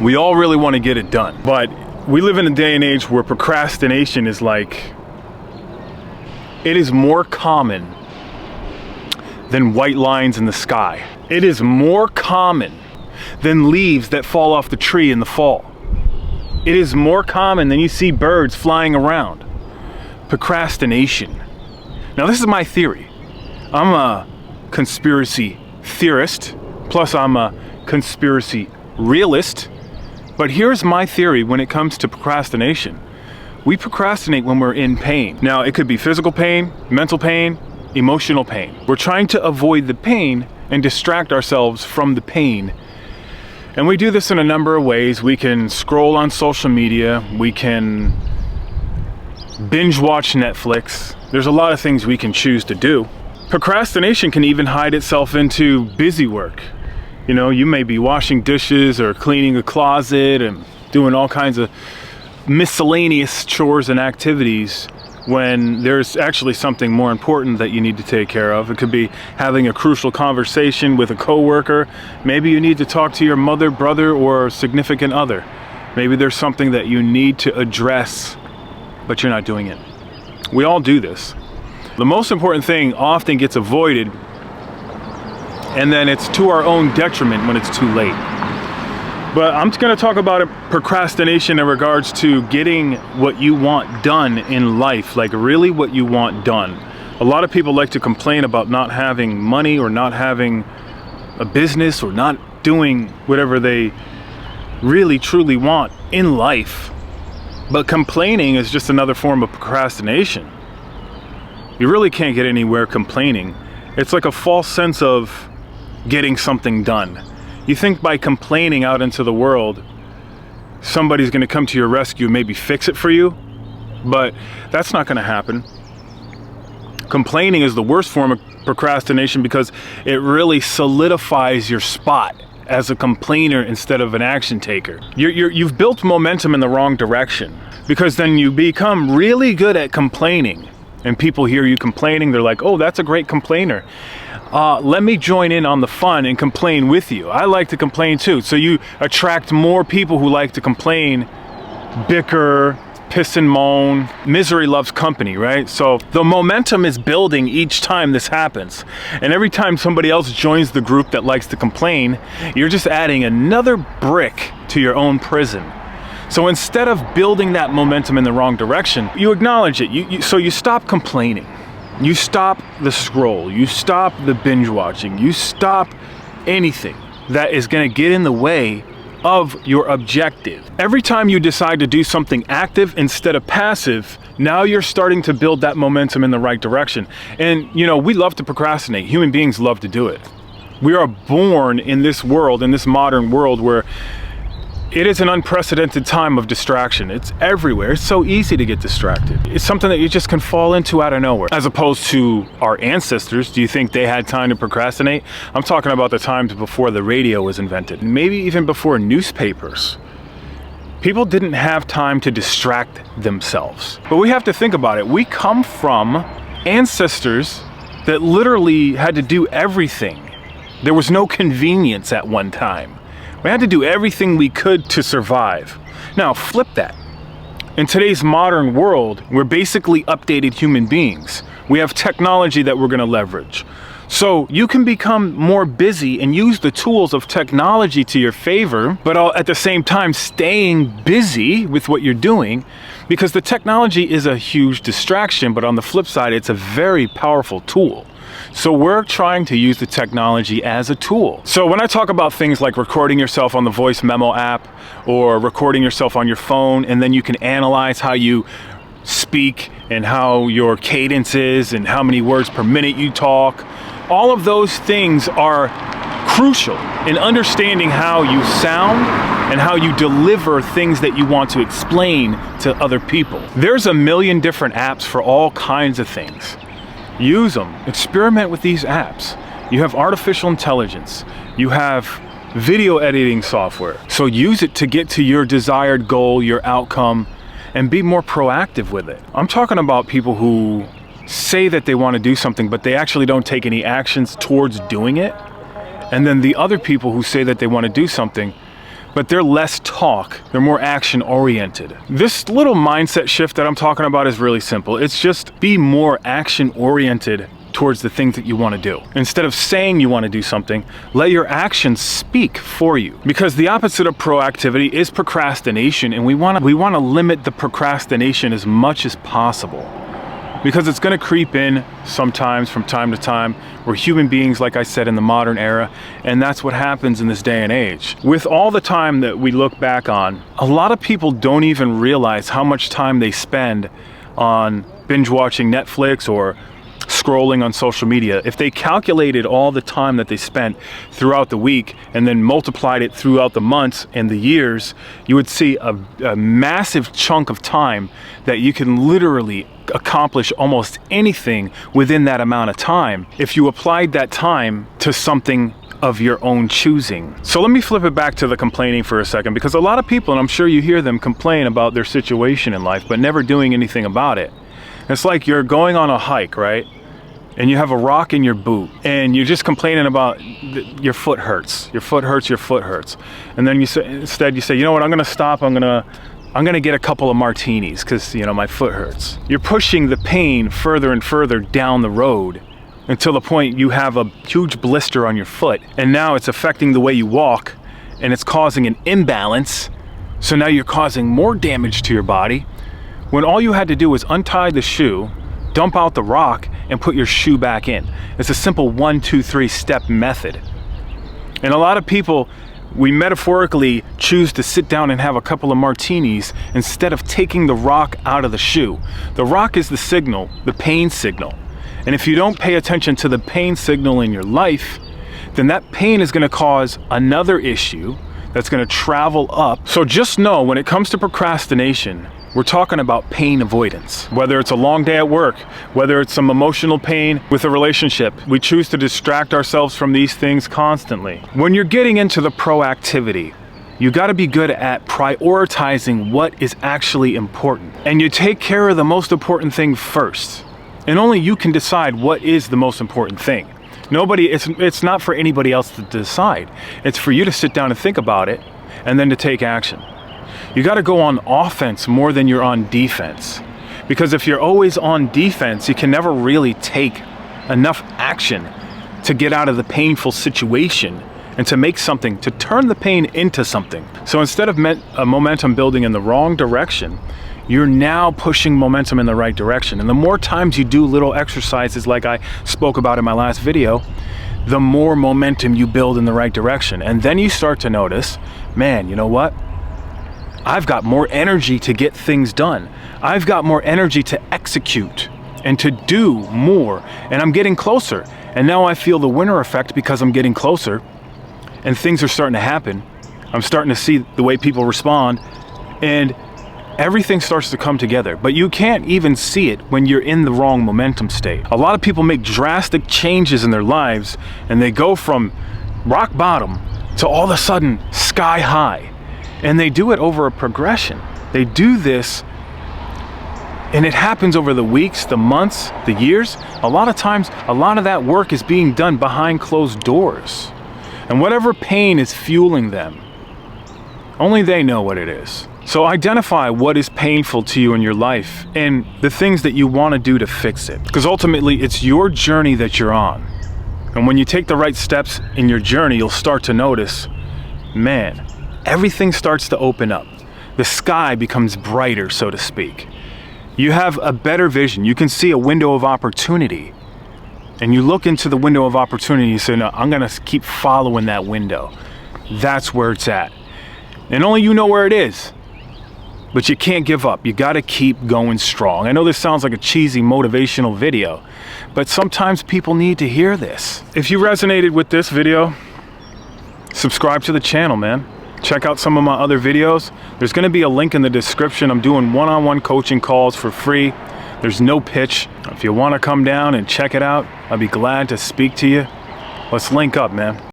We all really want to get it done, but we live in a day and age where procrastination is like, it is more common than white lines in the sky. It is more common than leaves that fall off the tree in the fall. It is more common than you see birds flying around. Procrastination. Now this is my theory. I'm a conspiracy theorist, plus I'm a conspiracy realist. But here's my theory when it comes to procrastination. We procrastinate when we're in pain. Now, it could be physical pain, mental pain, emotional pain. We're trying to avoid the pain and distract ourselves from the pain. And we do this in a number of ways. We can scroll on social media. We can binge watch Netflix. There's a lot of things we can choose to do. Procrastination can even hide itself into busy work. You know, you may be washing dishes or cleaning a closet and doing all kinds of miscellaneous chores and activities when there's actually something more important that you need to take care of. It could be having a crucial conversation with a coworker. Maybe you need to talk to your mother, brother, or significant other. Maybe there's something that you need to address, but you're not doing it. We all do this. The most important thing often gets avoided, and then it's to our own detriment when it's too late. But I'm going to talk about procrastination in regards to getting what you want done in life, like really what you want done. A lot of people like to complain about not having money or not having a business or not doing whatever they really truly want in life. But complaining is just another form of procrastination. You really can't get anywhere complaining. It's like a false sense of getting something done. You think by complaining out into the world, somebody's going to come to your rescue and maybe fix it for you, but that's not going to happen. Complaining is the worst form of procrastination because it really solidifies your spot as a complainer instead of an action taker. You've built momentum in the wrong direction, because then you become really good at complaining, and people hear you complaining, they're like, oh, that's a great complainer. Let me join in on the fun and complain with you. I like to complain too. So you attract more people who like to complain, bicker, piss and moan. Misery loves company, right? So the momentum is building each time this happens. And every time somebody else joins the group that likes to complain, you're just adding another brick to your own prison. So instead of building that momentum in the wrong direction, you acknowledge it. So you stop complaining. You stop the scroll, you stop the binge watching, you stop anything that is going to get in the way of your objective. Every time you decide to do something active instead of passive, now you're starting to build that momentum in the right direction. And you know, we love to procrastinate. Human beings love to do it. We are born in this world, in this modern world, where it is an unprecedented time of distraction. It's everywhere. It's so easy to get distracted. It's something that you just can fall into out of nowhere. As opposed to our ancestors, do you think they had time to procrastinate? I'm talking about the times before the radio was invented, maybe even before newspapers. People didn't have time to distract themselves. But we have to think about it. We come from ancestors that literally had to do everything. There was no convenience at one time. We had to do everything we could to survive. Now, flip that. In today's modern world, we're basically updated human beings. We have technology that we're going to leverage. So you can become more busy and use the tools of technology to your favor, but at the same time staying busy with what you're doing, because the technology is a huge distraction, but on the flip side, it's a very powerful tool. So we're trying to use the technology as a tool. So when I talk about things like recording yourself on the voice memo app or recording yourself on your phone, and then you can analyze how you speak and how your cadence is and how many words per minute you talk, all of those things are crucial in understanding how you sound and how you deliver things that you want to explain to other people. There's a million different apps for all kinds of things. Use them. Experiment with these apps. You have artificial intelligence. You have video editing software. So use it to get to your desired goal, your outcome, and be more proactive with it. I'm talking about people who say that they want to do something, but they actually don't take any actions towards doing it. And then the other people who say that they want to do something, but they're less talk, they're more action oriented. This little mindset shift that I'm talking about is really simple. It's just be more action oriented towards the things that you want to do. Instead of saying you want to do something, let your actions speak for you. Because the opposite of proactivity is procrastination, and we want to limit the procrastination as much as possible. Because it's going to creep in sometimes from time to time. We're human beings, like I said, in the modern era, and that's what happens in this day and age. With all the time that we look back on, a lot of people don't even realize how much time they spend on binge watching Netflix or scrolling on social media. If they calculated all the time that they spent throughout the week and then multiplied it throughout the months and the years, you would see a massive chunk of time that you can literally accomplish almost anything within that amount of time if you applied that time to something of your own choosing. So let me flip it back to the complaining for a second, because a lot of people, and I'm sure you hear them, complain about their situation in life but never doing anything about it. It's like you're going on a hike, right? And you have a rock in your boot and you're just complaining about your foot hurts. Your foot hurts, your foot hurts. And then instead you say, you know what, I'm gonna stop, I'm gonna get a couple of martinis because, you know, my foot hurts. You're pushing the pain further and further down the road until the point you have a huge blister on your foot, and now it's affecting the way you walk and it's causing an imbalance. So now you're causing more damage to your body when all you had to do was untie the shoe, dump out the rock, and put your shoe back in. It's a simple 1, 2, 3 step method. And a lot of people, we metaphorically choose to sit down and have a couple of martinis instead of taking the rock out of the shoe. The rock is the signal, the pain signal. And if you don't pay attention to the pain signal in your life, then that pain is gonna cause another issue that's gonna travel up. So just know, when it comes to procrastination, we're talking about pain avoidance. Whether it's a long day at work, whether it's some emotional pain with a relationship, we choose to distract ourselves from these things constantly. When you're getting into the proactivity, you gotta be good at prioritizing what is actually important. And you take care of the most important thing first. And only you can decide what is the most important thing. It's not for anybody else to decide. It's for you to sit down and think about it and then to take action. You got to go on offense more than you're on defense. Because if you're always on defense, you can never really take enough action to get out of the painful situation and to make something, to turn the pain into something. So instead of momentum building in the wrong direction, you're now pushing momentum in the right direction. And the more times you do little exercises like I spoke about in my last video, the more momentum you build in the right direction. And then you start to notice, man, you know what? I've got more energy to get things done. I've got more energy to execute and to do more, and I'm getting closer. And now I feel the winner effect because I'm getting closer and things are starting to happen. I'm starting to see the way people respond, and everything starts to come together. But you can't even see it when you're in the wrong momentum state. A lot of people make drastic changes in their lives and they go from rock bottom to all of a sudden sky high. And they do it over a progression. They do this, and it happens over the weeks, the months, the years. A lot of times, a lot of that work is being done behind closed doors. And whatever pain is fueling them, only they know what it is. So identify what is painful to you in your life and the things that you want to do to fix it. Because ultimately, it's your journey that you're on. And when you take the right steps in your journey, you'll start to notice, man, everything starts to open up. The sky becomes brighter, so to speak. You have a better vision. You can see a window of opportunity. And you look into the window of opportunity and say, no, I'm gonna keep following that window. That's where it's at. And only you know where it is. But you can't give up. You gotta keep going strong. I know this sounds like a cheesy motivational video, but sometimes people need to hear this. If you resonated with this video, subscribe to the channel, man. Check out some of my other videos. There's gonna be a link in the description. I'm doing one-on-one coaching calls for free. There's no pitch. If you wanna come down and check it out, I'd be glad to speak to you. Let's link up, man.